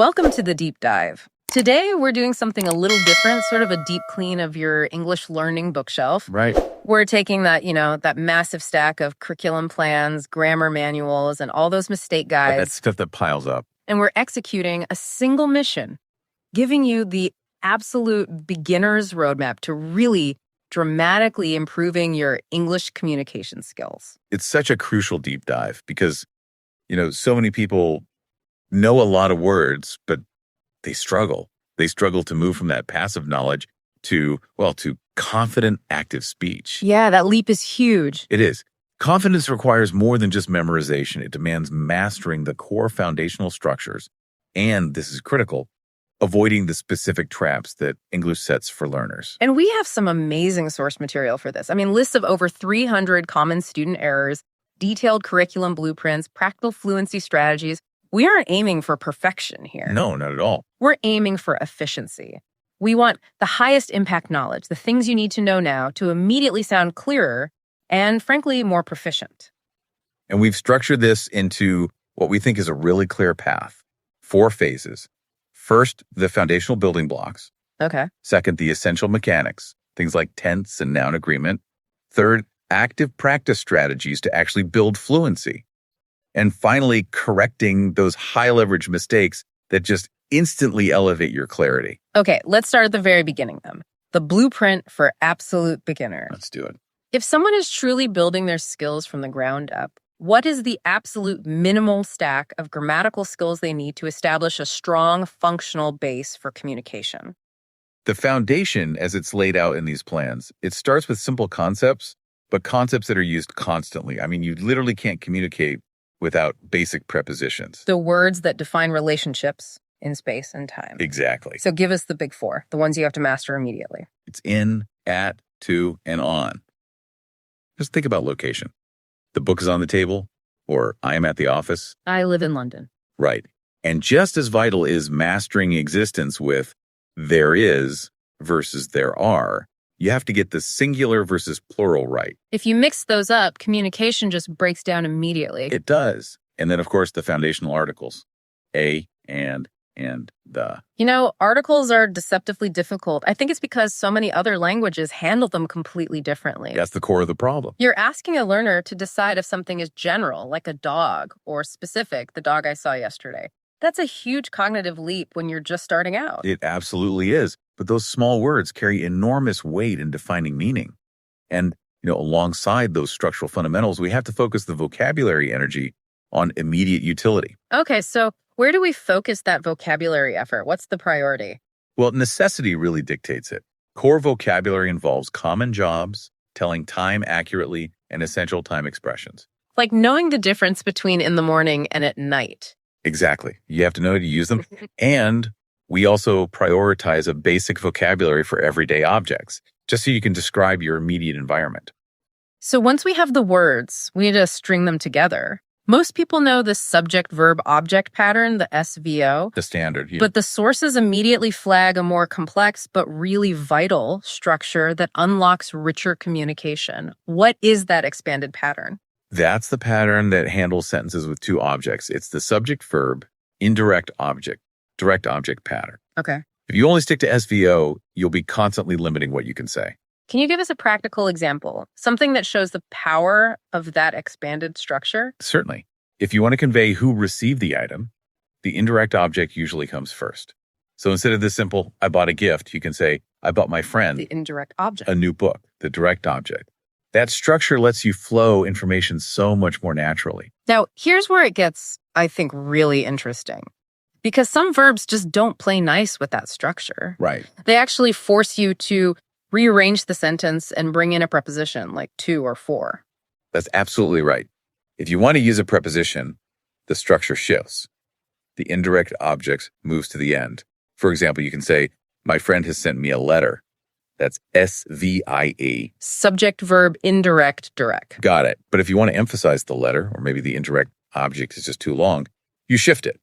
Welcome to the deep dive. Today, we're doing something a little different, sort of a deep clean of your English learning bookshelf. Right. We're taking that massive stack of curriculum plans, grammar manuals, and all those mistake guides, That stuff that piles up. and we're executing a single mission, giving you the absolute beginner's roadmap to really dramatically improving your English communication skills. It's such a crucial deep dive because, so many people know a lot of words, but they struggle. They struggle to move from that passive knowledge to confident active speech. Yeah, that leap is huge. It is. Confidence requires more than just memorization. It demands mastering the core foundational structures. And this is critical, avoiding the specific traps that English sets for learners. And we have some amazing source material for this. I mean, lists of over 300 common student errors, detailed curriculum blueprints, practical fluency strategies. We aren't aiming for perfection here. No, not at all. We're aiming for efficiency. We want the highest impact knowledge, the things you need to know now to immediately sound clearer and, frankly, more proficient. And we've structured this into what we think is a really clear path. 4 phases. First, the foundational building blocks. Okay. Second, the essential mechanics, things like tense and noun agreement. Third, active practice strategies to actually build fluency. And finally, correcting those high leverage mistakes that just instantly elevate your clarity. Okay, let's start at the very beginning then. The blueprint for absolute beginner. Let's do it. If someone is truly building their skills from the ground up, what is the absolute minimal stack of grammatical skills they need to establish a strong, functional base for communication? The foundation, as it's laid out in these plans, it starts with simple concepts, but concepts that are used constantly. I mean, you literally can't communicate without basic prepositions. The words that define relationships in space and time. Exactly. So give us the big 4, the ones you have to master immediately. It's in, at, to, and on. Just think about location. The book is on the table, or I am at the office. I live in London. Right. And just as vital is mastering existence with there is versus there are. You have to get the singular versus plural right. If you mix those up, communication just breaks down immediately. It does. And then, of course, the foundational articles. A, and the. Articles are deceptively difficult. I think it's because so many other languages handle them completely differently. That's the core of the problem. You're asking a learner to decide if something is general, like a dog, or specific, the dog I saw yesterday. That's a huge cognitive leap when you're just starting out. It absolutely is. But those small words carry enormous weight in defining meaning. And, alongside those structural fundamentals, we have to focus the vocabulary energy on immediate utility. Okay, so where do we focus that vocabulary effort? What's the priority? Well, necessity really dictates it. Core vocabulary involves common jobs, telling time accurately, and essential time expressions. Like knowing the difference between in the morning and at night. Exactly. You have to know how to use them. And we also prioritize a basic vocabulary for everyday objects, just so you can describe your immediate environment. So once we have the words, we need to string them together. Most people know the subject-verb-object pattern, the SVO. The standard. Yeah. But the sources immediately flag a more complex but really vital structure that unlocks richer communication. What is that expanded pattern? That's the pattern that handles sentences with 2 objects. It's the subject-verb, indirect object, direct object pattern. Okay. If you only stick to SVO, you'll be constantly limiting what you can say. Can you give us a practical example? Something that shows the power of that expanded structure? Certainly. If you want to convey who received the item, the indirect object usually comes first. So instead of this simple, I bought a gift, you can say, I bought my friend The indirect object. a new book, the direct object. That structure lets you flow information so much more naturally. Now, here's where it gets, I think, really interesting. Because some verbs just don't play nice with that structure. Right. They actually force you to rearrange the sentence and bring in a preposition like to or for. That's absolutely right. If you want to use a preposition, the structure shifts. The indirect object moves to the end. For example, you can say, my friend has sent me a letter. That's SVIE. Subject, verb, indirect, direct. Got it. But if you want to emphasize the letter, or maybe the indirect object is just too long, you shift it.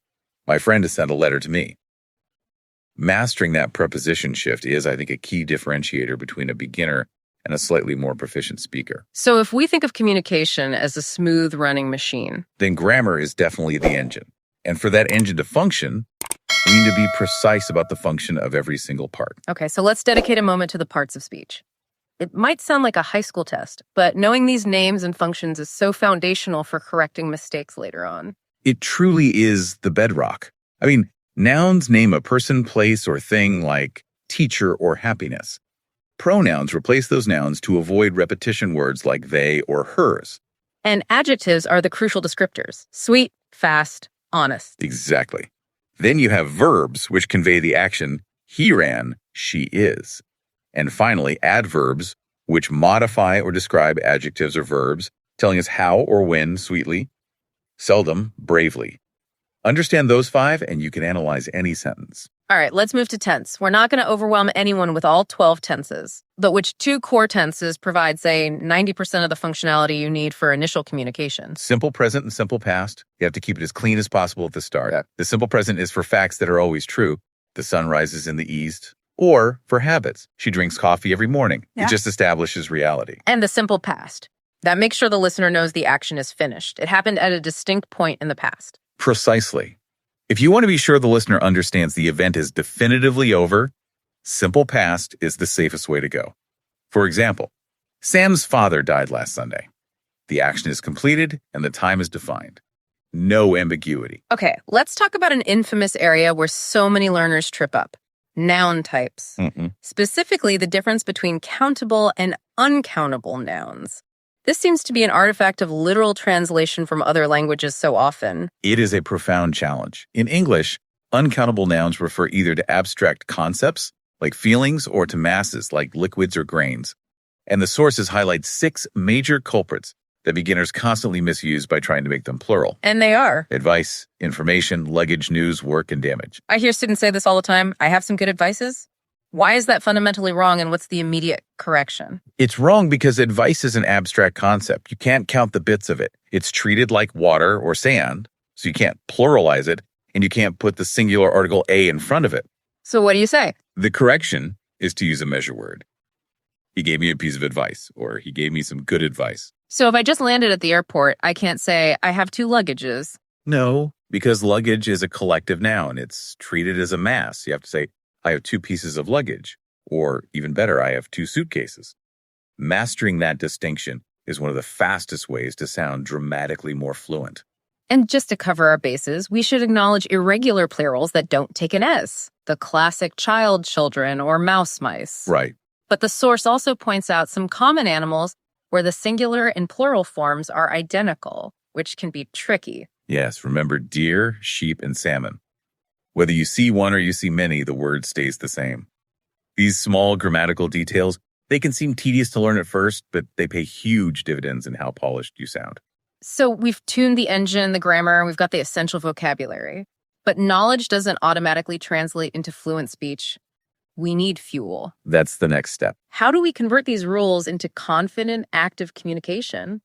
My friend has sent a letter to me. Mastering that preposition shift is, I think, a key differentiator between a beginner and a slightly more proficient speaker. So if we think of communication as a smooth running machine, Then grammar is definitely the engine. And for that engine to function, We need to be precise about the function of every single part. Okay, so let's dedicate a moment to the parts of speech. It might sound like a high school test, but knowing these names and functions is so foundational for correcting mistakes later on. It truly is the bedrock. I mean, nouns name a person, place, or thing like teacher or happiness. Pronouns replace those nouns to avoid repetition words like they or hers. And adjectives are the crucial descriptors: sweet, fast, honest. Exactly. Then you have verbs, which convey the action he ran, she is. And finally, adverbs, which modify or describe adjectives or verbs, telling us how or when sweetly, seldom bravely. Understand those 5 and you can analyze any sentence. All right, let's move to tense. We're not going to overwhelm anyone with all 12 tenses, but which 2 core tenses provide, say, 90% of the functionality you need for initial communication? Simple present and simple past. You have to keep it as clean as possible at the start. Yeah. The simple present is for facts that are always true. The sun rises in the east. Or for habits. She drinks coffee every morning. Yeah. It just establishes reality. And the simple past. That makes sure the listener knows the action is finished. It happened at a distinct point in the past. Precisely. If you want to be sure the listener understands the event is definitively over, simple past is the safest way to go. For example, Sam's father died last Sunday. The action is completed and the time is defined. No ambiguity. Okay, let's talk about an infamous area where so many learners trip up: noun types. Specifically, the difference between countable and uncountable nouns. This seems to be an artifact of literal translation from other languages so often. It is a profound challenge. In English, uncountable nouns refer either to abstract concepts, like feelings, or to masses, like liquids or grains. And the sources highlight 6 major culprits that beginners constantly misuse by trying to make them plural. And they are. Advice, information, luggage, news, work, and damage. I hear students say this all the time. I have some good advices. Why is that fundamentally wrong, and what's the immediate correction? It's wrong because advice is an abstract concept. You can't count the bits of it. It's treated like water or sand, so you can't pluralize it, and you can't put the singular article a in front of it. So what do you say? The correction is to use a measure word. He gave me a piece of advice, or he gave me some good advice. So if I just landed at the airport, I can't say, I have 2 luggages. No, because luggage is a collective noun. It's treated as a mass. You have to say, I have 2 pieces of luggage, or even better, I have 2 suitcases. Mastering that distinction is one of the fastest ways to sound dramatically more fluent. And just to cover our bases, we should acknowledge irregular plurals that don't take an S, the classic child, children, or mouse, mice. Right. But the source also points out some common animals where the singular and plural forms are identical, which can be tricky. Yes, remember deer, sheep, and salmon. Whether you see one or you see many, the word stays the same. These small grammatical details, they can seem tedious to learn at first, but they pay huge dividends in how polished you sound. So we've tuned the engine, the grammar, we've got the essential vocabulary. But knowledge doesn't automatically translate into fluent speech. We need fuel. That's the next step. How do we convert these rules into confident, active communication?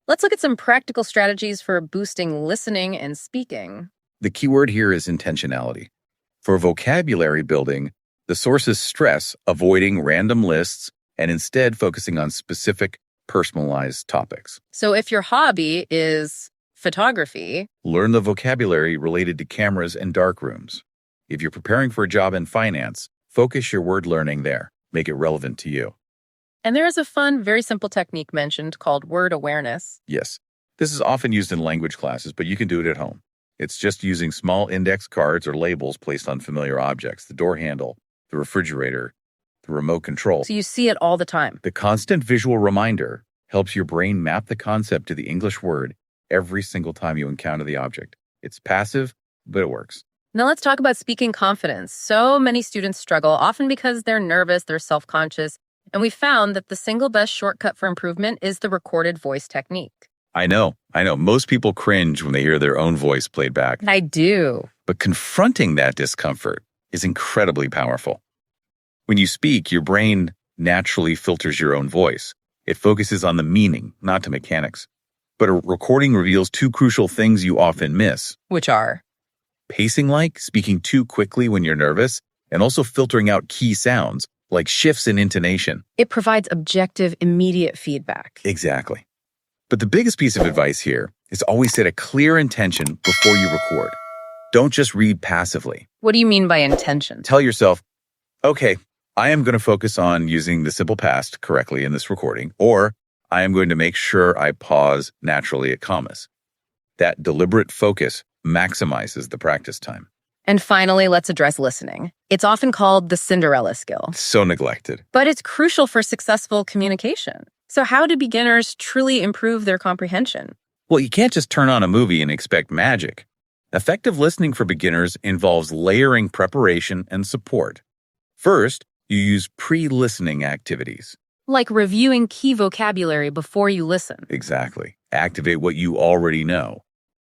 Let's look at some practical strategies for boosting listening and speaking. The key word here is intentionality. For vocabulary building, the sources stress avoiding random lists and instead focusing on specific, personalized topics. So if your hobby is photography, learn the vocabulary related to cameras and darkrooms. If you're preparing for a job in finance, focus your word learning there. Make it relevant to you. And there is a fun, very simple technique mentioned called word awareness. Yes, this is often used in language classes, but you can do it at home. It's just using small index cards or labels placed on familiar objects, the door handle, the refrigerator, the remote control. So you see it all the time. The constant visual reminder helps your brain map the concept to the English word every single time you encounter the object. It's passive, but it works. Now let's talk about speaking confidence. So many students struggle, often because they're nervous, they're self-conscious, and we found that the single best shortcut for improvement is the recorded voice technique. I know. Most people cringe when they hear their own voice played back. I do. But confronting that discomfort is incredibly powerful. When you speak, your brain naturally filters your own voice. It focuses on the meaning, not the mechanics. But a recording reveals 2 crucial things you often miss. Which are? Pacing like, speaking too quickly when you're nervous, and also filtering out key sounds, like shifts in intonation. It provides objective, immediate feedback. Exactly. But the biggest piece of advice here is always set a clear intention before you record. Don't just read passively. What do you mean by intention? Tell yourself, okay, I am going to focus on using the simple past correctly in this recording, or I am going to make sure I pause naturally at commas. That deliberate focus maximizes the practice time. And finally, let's address listening. It's often called the Cinderella skill. So neglected. But it's crucial for successful communication. So how do beginners truly improve their comprehension? Well, you can't just turn on a movie and expect magic. Effective listening for beginners involves layering preparation and support. First, you use pre-listening activities. Like reviewing key vocabulary before you listen. Exactly. Activate what you already know.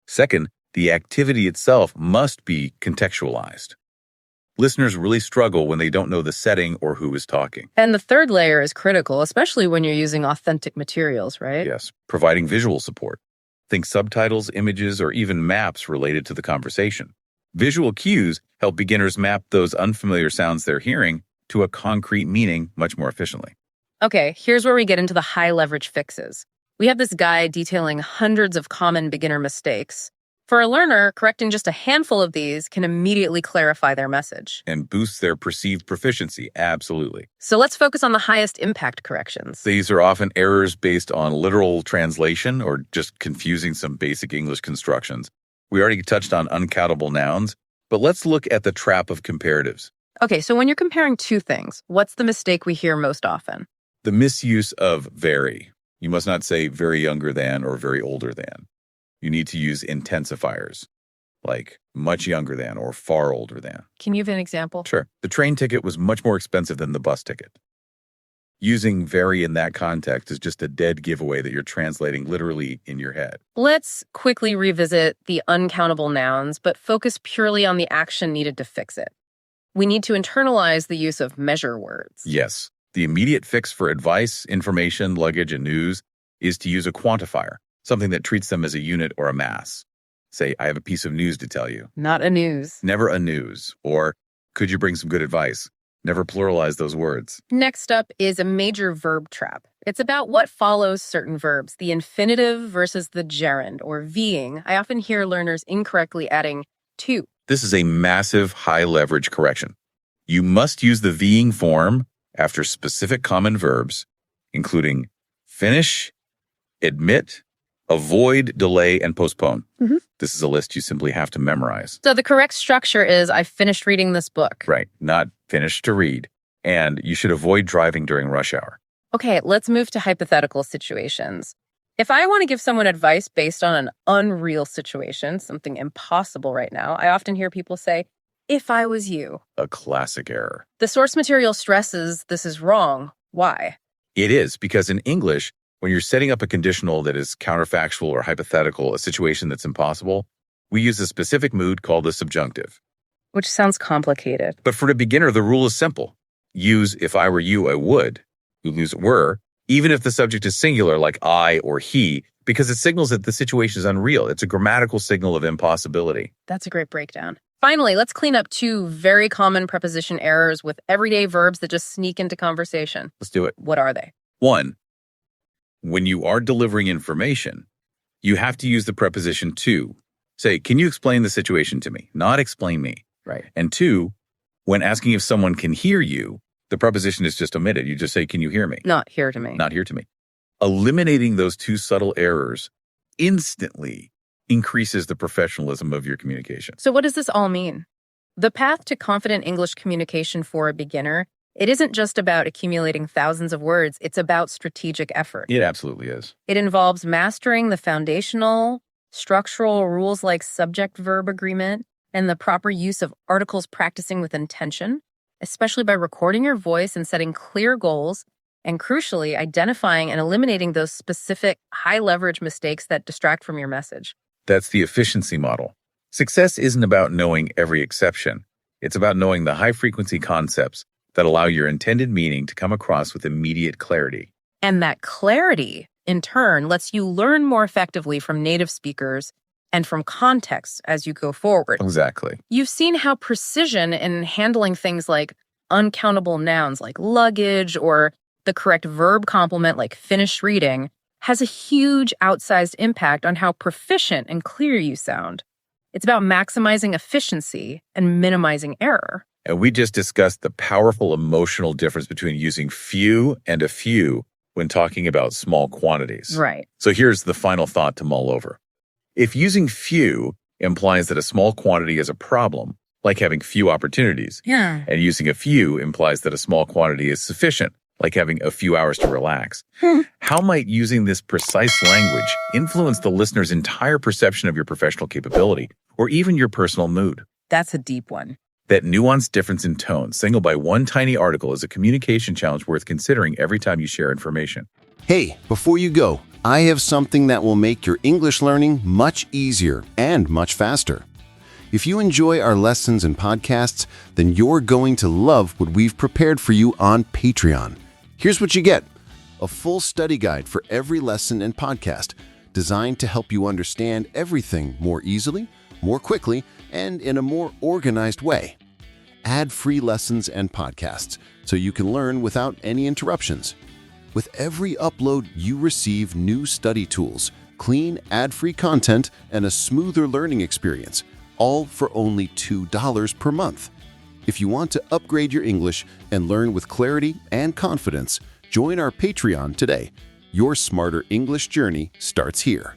Second, the activity itself must be contextualized. Listeners really struggle when they don't know the setting or who is talking. And the third layer is critical, especially when you're using authentic materials, right? Yes, providing visual support. Think subtitles, images, or even maps related to the conversation. Visual cues help beginners map those unfamiliar sounds they're hearing to a concrete meaning much more efficiently. Okay, here's where we get into the high leverage fixes. We have this guide detailing hundreds of common beginner mistakes. For a learner, correcting just a handful of these can immediately clarify their message. And boosts their perceived proficiency, absolutely. So let's focus on the highest impact corrections. These are often errors based on literal translation or just confusing some basic English constructions. We already touched on uncountable nouns, but let's look at the trap of comparatives. Okay, so when you're comparing two things, what's the mistake we hear most often? The misuse of very. You must not say very younger than or very older than. You need to use intensifiers, like much younger than or far older than. Can you give an example? Sure. The train ticket was much more expensive than the bus ticket. Using very in that context is just a dead giveaway that you're translating literally in your head. Let's quickly revisit the uncountable nouns, but focus purely on the action needed to fix it. We need to internalize the use of measure words. Yes. The immediate fix for advice, information, luggage, and news is to use a quantifier, something that treats them as a unit or a mass. Say, I have a piece of news to tell you. Not a news. Never a news. Or, could you bring some good advice? Never pluralize those words. Next up is a major verb trap. It's about what follows certain verbs, the infinitive versus the gerund, or Ving. I often hear learners incorrectly adding to. This is a massive high-leverage correction. You must use the Ving form after specific common verbs, including finish, admit, avoid, delay, and postpone. This is a list you simply have to memorize. So the correct structure is, I finished reading this book. Right, not finished to read. And you should avoid driving during rush hour. Okay, let's move to hypothetical situations. If I want to give someone advice based on an unreal situation, something impossible right now, I often hear people say, if I was you. A classic error. The source material stresses this is wrong. Why? It is, because in English, when you're setting up a conditional that is counterfactual or hypothetical, a situation that's impossible, we use a specific mood called the subjunctive. Which sounds complicated. But for a beginner, the rule is simple. Use if I were you, I would. You lose were, even if the subject is singular like I or he, because it signals that the situation is unreal. It's a grammatical signal of impossibility. That's a great breakdown. Finally, let's clean up two very common preposition errors with everyday verbs that just sneak into conversation. Let's do it. What are they? 1, when you are delivering information, you have to use the preposition to. Say, can you explain the situation to me? Not explain me. Right. And 2, when asking if someone can hear you, the preposition is just omitted. You just say, can you hear me? Not here to me. Not here to me. Eliminating those two subtle errors instantly increases the professionalism of your communication. So what does this all mean? The path to confident English communication for a beginner, it isn't just about accumulating thousands of words, it's about strategic effort. It absolutely is. It involves mastering the foundational, structural rules like subject-verb agreement and the proper use of articles practicing with intention, especially by recording your voice and setting clear goals, and crucially, identifying and eliminating those specific high-leverage mistakes that distract from your message. That's the efficiency model. Success isn't about knowing every exception. It's about knowing the high-frequency concepts that allow your intended meaning to come across with immediate clarity. And that clarity, in turn, lets you learn more effectively from native speakers and from context as you go forward. Exactly. You've seen how precision in handling things like uncountable nouns like luggage or the correct verb complement like finished reading has a huge outsized impact on how proficient and clear you sound. It's about maximizing efficiency and minimizing error. And we just discussed the powerful emotional difference between using few and a few when talking about small quantities. Right. So here's the final thought to mull over. If using few implies that a small quantity is a problem, like having few opportunities, Yeah. and using a few implies that a small quantity is sufficient, like having a few hours to relax, how might using this precise language influence the listener's entire perception of your professional capability or even your personal mood? That's a deep one. That nuanced difference in tone, signaled by one tiny article, is a communication challenge worth considering every time you share information. Hey, before you go, I have something that will make your English learning much easier and much faster. If you enjoy our lessons and podcasts, then you're going to love what we've prepared for you on Patreon. Here's what you get: a full study guide for every lesson and podcast, designed to help you understand everything more easily, more quickly, and in a more organized way. Ad-free lessons and podcasts, so you can learn without any interruptions. With every upload, you receive new study tools, clean, ad-free content, and a smoother learning experience, all for only $2 per month. If you want to upgrade your English and learn with clarity and confidence, join our Patreon today. Your smarter English journey starts here.